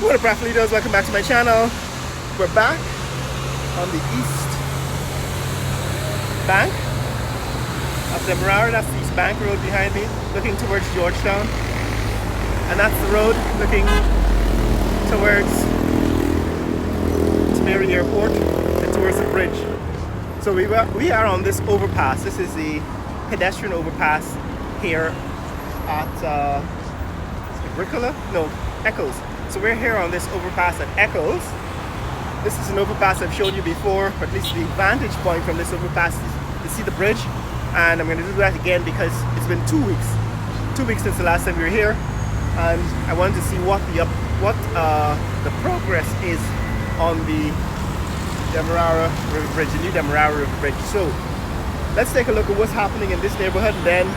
What up, Craft Leaders? Welcome back to my channel. We're back on the east bank of Demerara. That's the East Bank Road behind me, looking towards Georgetown. And that's the road looking towards Demerara Airport and towards the bridge. So we are on this overpass. This is the pedestrian overpass here at Eccles. So we're here on this overpass at Eccles. This is an overpass I've shown you before, or at least the vantage point from this overpass to see the bridge. And I'm going to do that again because it's been 2 weeks. 2 weeks since the last time we were here, and I wanted to see what the progress is on the Demerara River Bridge, the new Demerara River Bridge. So let's take a look at what's happening in this neighborhood, and then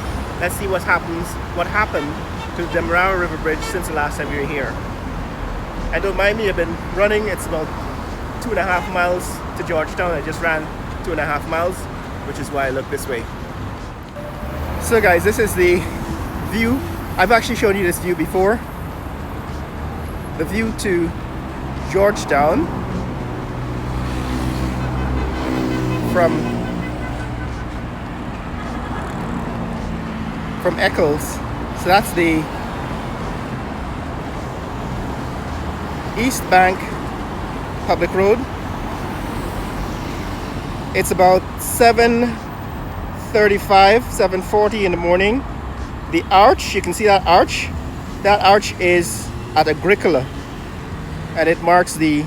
let's see what happened to the Demerara River Bridge since the last time we were here. And don't mind me, I've been running. It's about 2.5 miles to Georgetown. I just ran 2.5 miles, which is why I look this way. So guys, this is the view. I've actually shown you this view before. The view to Georgetown from Eccles. So that's the East Bank Public Road. It's about 7:35, 7:40 in the morning. The arch, you can see that arch. That arch is at Eccles, and it marks the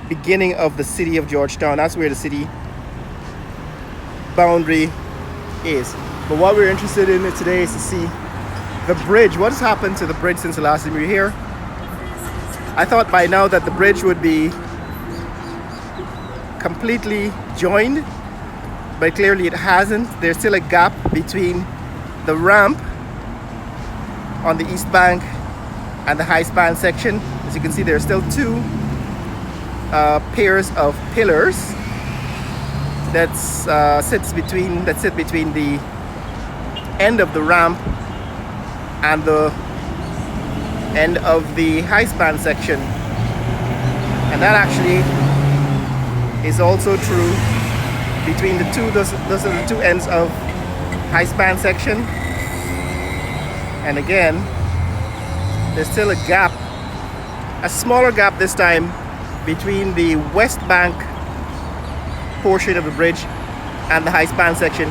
beginning of the city of Georgetown. That's where the city boundary is. But what we're interested in today is to see the bridge. What has happened to the bridge since the last time we were here? I thought by now that the bridge would be completely joined, but clearly it hasn't. There's still a gap between the ramp on the east bank and the high span section. As you can see, there are still two pairs of pillars that sit between the end of the ramp and the end of the high span section. And that actually is also true between the two. Those are the two ends of high span section. And again, there's still a gap, a smaller gap this time, between the west bank portion of the bridge and the high span section.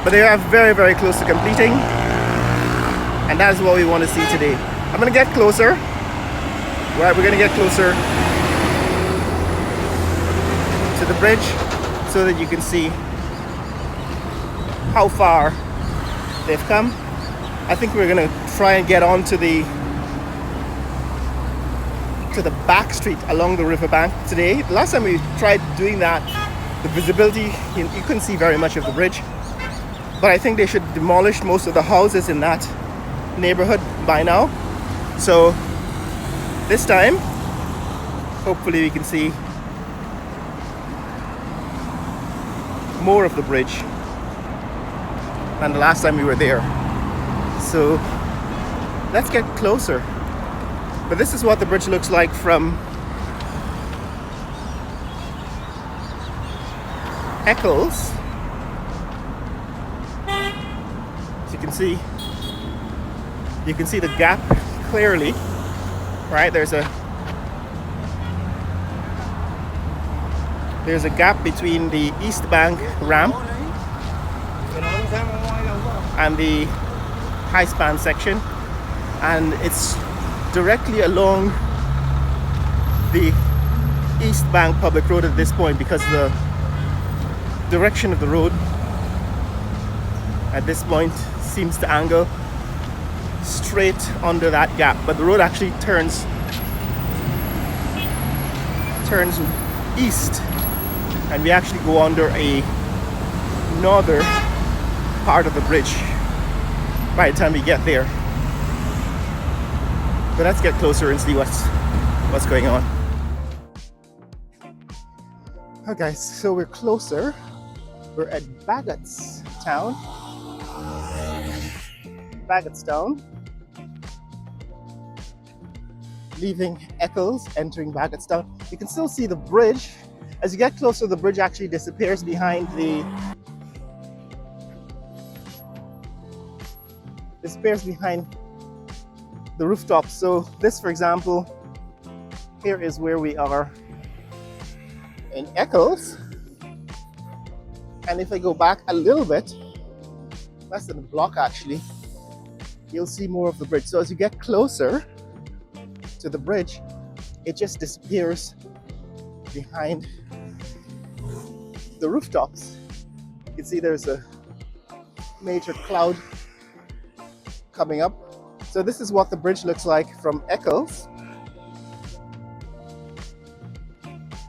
But they are very, very close to completing, and that is what we want to see today. I'm going to get closer. Right, we're going to get closer to the bridge so that you can see how far they've come. I think we're going to try and get onto the back street along the riverbank today. The last time we tried doing that, the visibility, you couldn't see very much of the bridge. But I think they should demolish most of the houses in that neighborhood by now. So this time, hopefully we can see more of the bridge than the last time we were there. So let's get closer. But this is what the bridge looks like from Eccles. As you can see the gap clearly, right? There's a gap between the East Bank ramp and the high span section, and it's directly along the East Bank Public Road at this point, because the direction of the road at this point seems to angle straight under that gap, but the road actually turns east, and we actually go under a northern part of the bridge by the time we get there. But let's get closer and see what's going on. Okay guys, so we're closer. We're at Bagotstown. leaving Eccles, entering Bagotstown. You can still see the bridge. As you get closer, the bridge actually disappears behind the rooftop. So this, for example, here is where we are in Eccles. And if I go back a little bit, less than a block actually, you'll see more of the bridge. So as you get closer to the bridge, it just disappears behind the rooftops. You can see there's a major cloud coming up. So this is what the bridge looks like from Eccles.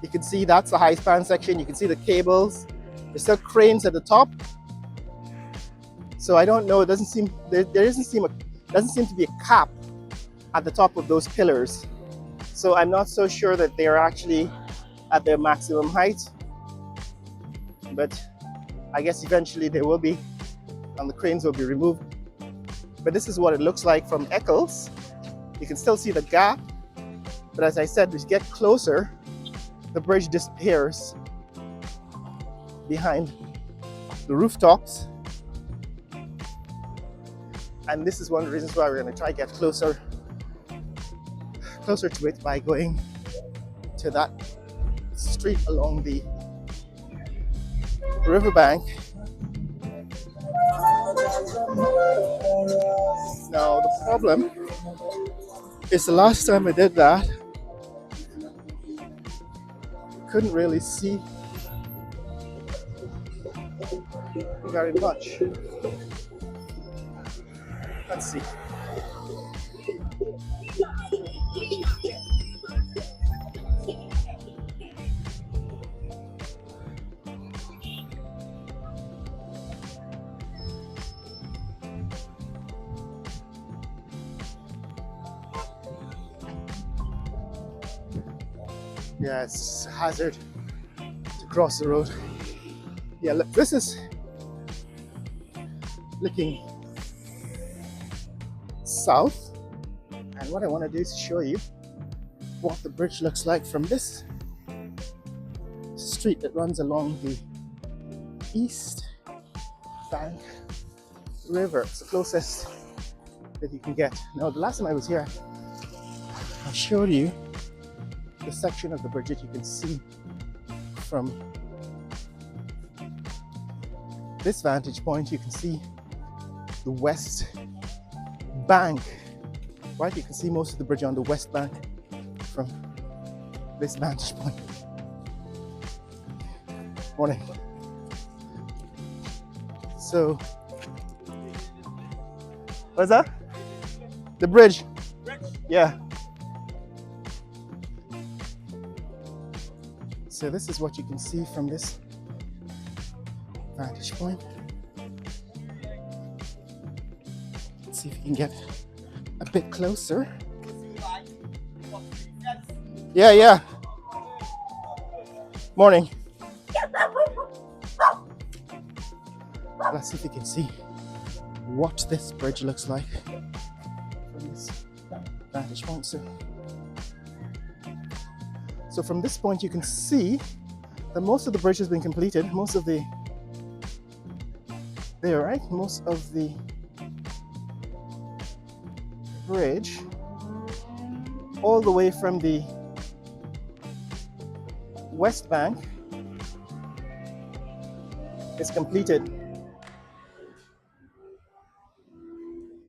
You can see that's the high span section. You can see the cables. There's still cranes at the top. So I don't know, it doesn't seem doesn't seem to be a cap at the top of those pillars. So I'm not so sure that they're actually at their maximum height. But I guess eventually they will be, and the cranes will be removed. But this is what it looks like from Eccles. You can still see the gap, but as I said, as you get closer, the bridge disappears behind the rooftops. And this is one of the reasons why we're going to try to get closer to it by going to that street along the riverbank. Now the problem is the last time I did that, couldn't really see very much. Let's see. Yeah, it's a hazard to cross the road. Yeah, look, this is looking south, and what I want to do is show you what the bridge looks like from this street that runs along the east bank river. It's the closest that you can get. Now, the last time I was here, I showed you the section of the bridge that you can see from this vantage point. You can see the west bank, right? You can see most of the bridge on the west bank from this vantage point. Morning. So, what's that? The bridge. Yeah. So this is what you can see from this vantage point. Let's see if you can get a bit closer. Yeah. Morning. Let's see if you can see what this bridge looks like from this vantage point. So from this point you can see that most of the bridge has been completed. Most of the bridge all the way from the west bank is completed.